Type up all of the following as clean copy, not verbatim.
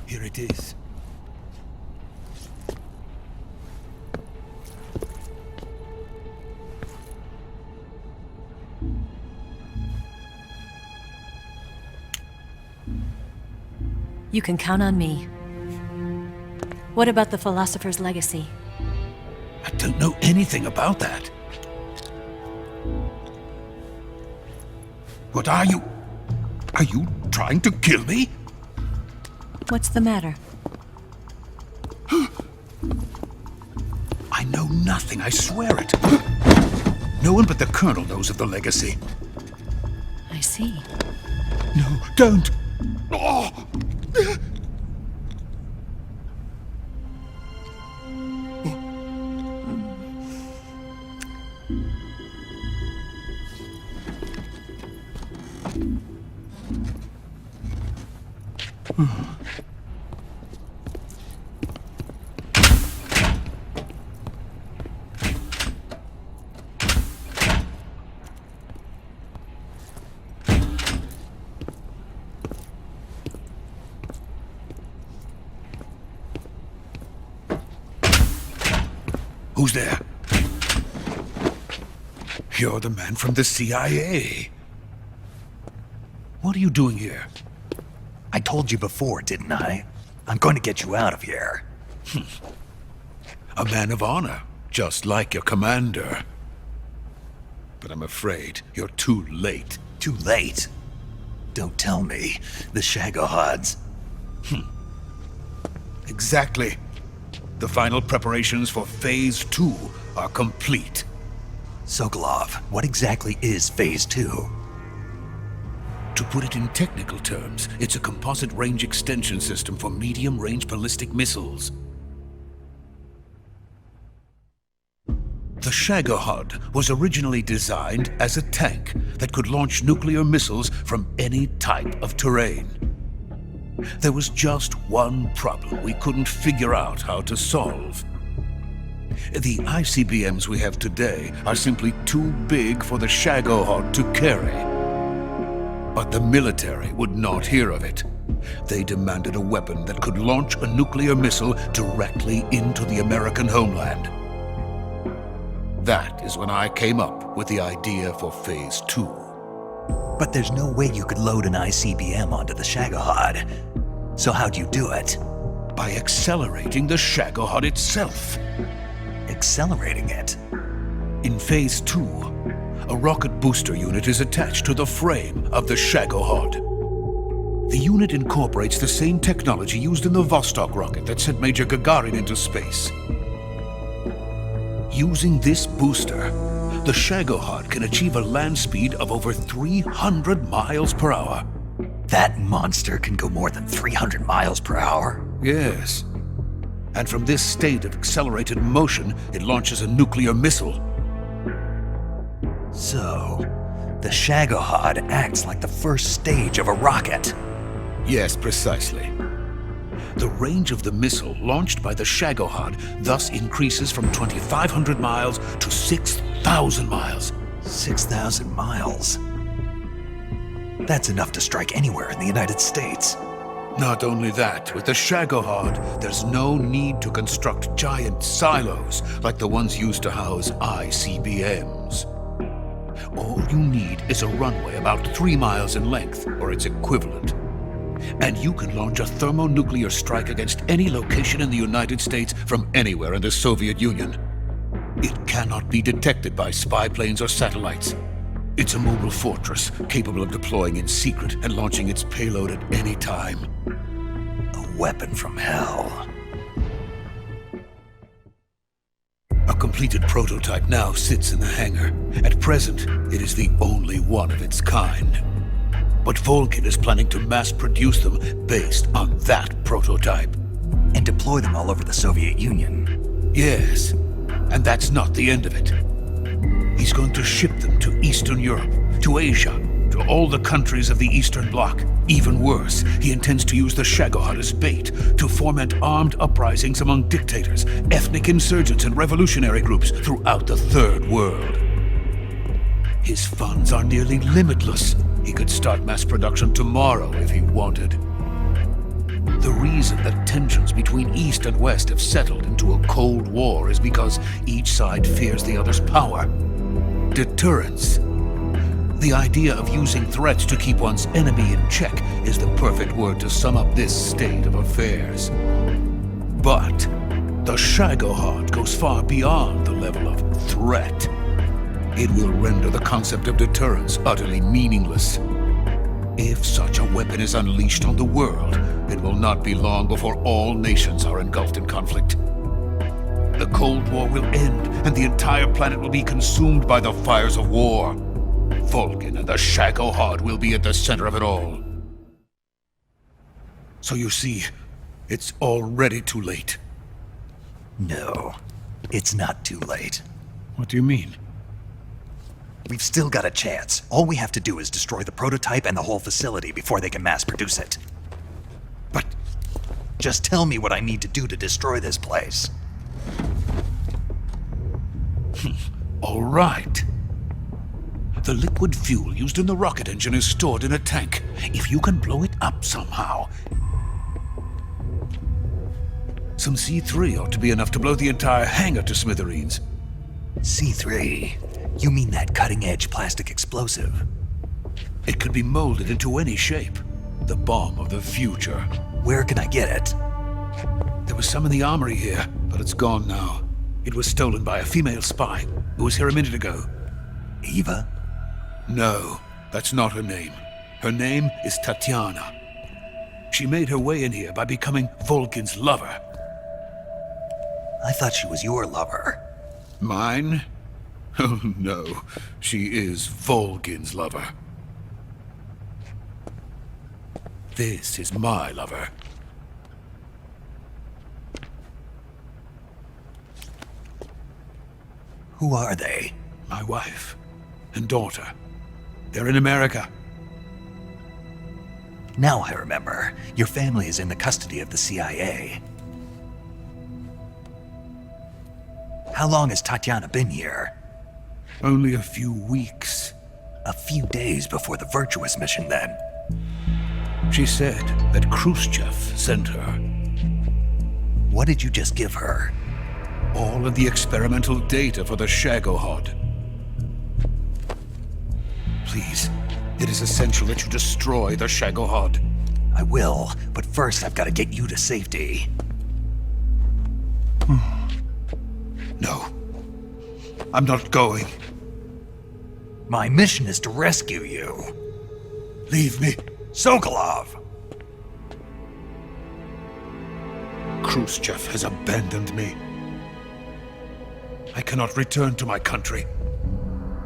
Here it is. You can count on me. What about the philosopher's legacy? I don't know anything about that. What are you? Are you trying to kill me? What's the matter? I know nothing, I swear it. No one but the Colonel knows of the legacy. I see. No, don't! Oh. Who's there? You're the man from the CIA. What are you doing here? I told you before, didn't I? I'm going to get you out of here. A man of honor, just like your commander. But I'm afraid you're too late. Too late? Don't tell me. The Shagohods. Exactly. The final preparations for Phase 2 are complete. Sokolov, what exactly is Phase 2? To put it in technical terms, it's a composite range extension system for medium-range ballistic missiles. The Shagohod was originally designed as a tank that could launch nuclear missiles from any type of terrain. There was just one problem we couldn't figure out how to solve. The ICBMs we have today are simply too big for the Shagohod to carry. But the military would not hear of it. They demanded a weapon that could launch a nuclear missile directly into the American homeland. That is when I came up with the idea for Phase 2. But there's no way you could load an ICBM onto the Shagohod. So how'd you do it? By accelerating the Shagohod itself. Accelerating it? In Phase 2, a rocket booster unit is attached to the frame of the Shagohod. The unit incorporates the same technology used in the Vostok rocket that sent Major Gagarin into space. Using this booster, the Shagohod can achieve a land speed of over 300 miles per hour. That monster can go more than 300 miles per hour? Yes. And from this state of accelerated motion, it launches a nuclear missile. So, the Shagohod acts like the first stage of a rocket. Yes, precisely. The range of the missile launched by the Shagohod thus increases from 2,500 miles to 6,000 miles. 6,000 miles? That's enough to strike anywhere in the United States. Not only that, with the Shagohod, there's no need to construct giant silos like the ones used to house ICBMs. All you need is a runway about 3 miles in length, or its equivalent. And you can launch a thermonuclear strike against any location in the United States from anywhere in the Soviet Union. It cannot be detected by spy planes or satellites. It's a mobile fortress, capable of deploying in secret and launching its payload at any time. A weapon from hell. A completed prototype now sits in the hangar. At present, it is the only one of its kind. But Volkin is planning to mass produce them based on that prototype. And deploy them all over the Soviet Union. Yes, and that's not the end of it. He's going to ship them to Eastern Europe, to Asia, to all the countries of the Eastern Bloc. Even worse, he intends to use the Shagohod as bait to foment armed uprisings among dictators, ethnic insurgents, and revolutionary groups throughout the Third World. His funds are nearly limitless. He could start mass production tomorrow if he wanted. The real reason that tensions between East and West have settled into a Cold War is because each side fears the other's power. Deterrence. The idea of using threats to keep one's enemy in check is the perfect word to sum up this state of affairs. But the Shagohod goes far beyond the level of threat. It will render the concept of deterrence utterly meaningless. If such a weapon is unleashed on the world, it will not be long before all nations are engulfed in conflict. The Cold War will end, and the entire planet will be consumed by the fires of war. Vulcan and the Shagohod will be at the center of it all. So you see, it's already too late. No, it's not too late. What do you mean? We've still got a chance. All we have to do is destroy the prototype and the whole facility before they can mass produce it. But just tell me what I need to do to destroy this place. all right. The liquid fuel used in the rocket engine is stored in a tank. If you can blow it up somehow, some C3 ought to be enough to blow the entire hangar to smithereens. C3? You mean that cutting-edge plastic explosive? It could be molded into any shape. The bomb of the future. Where can I get it? There was some in the armory here, but it's gone now. It was stolen by a female spy who was here a minute ago. Eva? No, that's not her name. Her name is Tatiana. She made her way in here by becoming Vulcan's lover. I thought she was your lover. Mine? Oh no, she is Vulcan's lover. This is my lover. Who are they? My wife and daughter. They're in America. Now I remember. Your family is in the custody of the CIA. How long has Tatiana been here? Only a few weeks. A few days before the Virtuous mission, then. She said that Khrushchev sent her. What did you just give her? All of the experimental data for the Shagohod. Please, it is essential that you destroy the Shagohod. I will, but first I've got to get you to safety. No, I'm not going. My mission is to rescue you. Leave me. Sokolov! Khrushchev has abandoned me. I cannot return to my country.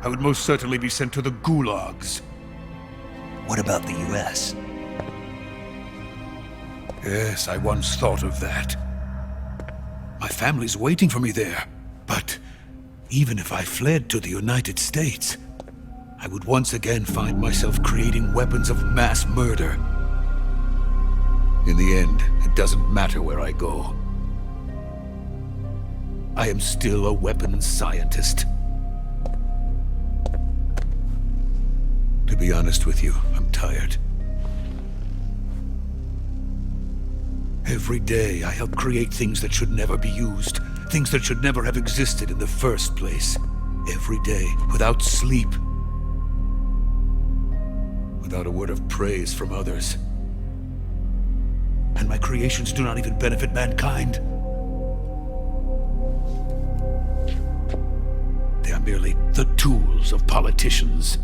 I would most certainly be sent to the gulags. What about the US? Yes, I once thought of that. My family's waiting for me there. But even if I fled to the United States, I would once again find myself creating weapons of mass murder. In the end, it doesn't matter where I go. I am still a weapons scientist. To be honest with you, I'm tired. Every day I help create things that should never be used, things that should never have existed in the first place. Every day, without sleep. Without a word of praise from others. And my creations do not even benefit mankind. They are merely the tools of politicians.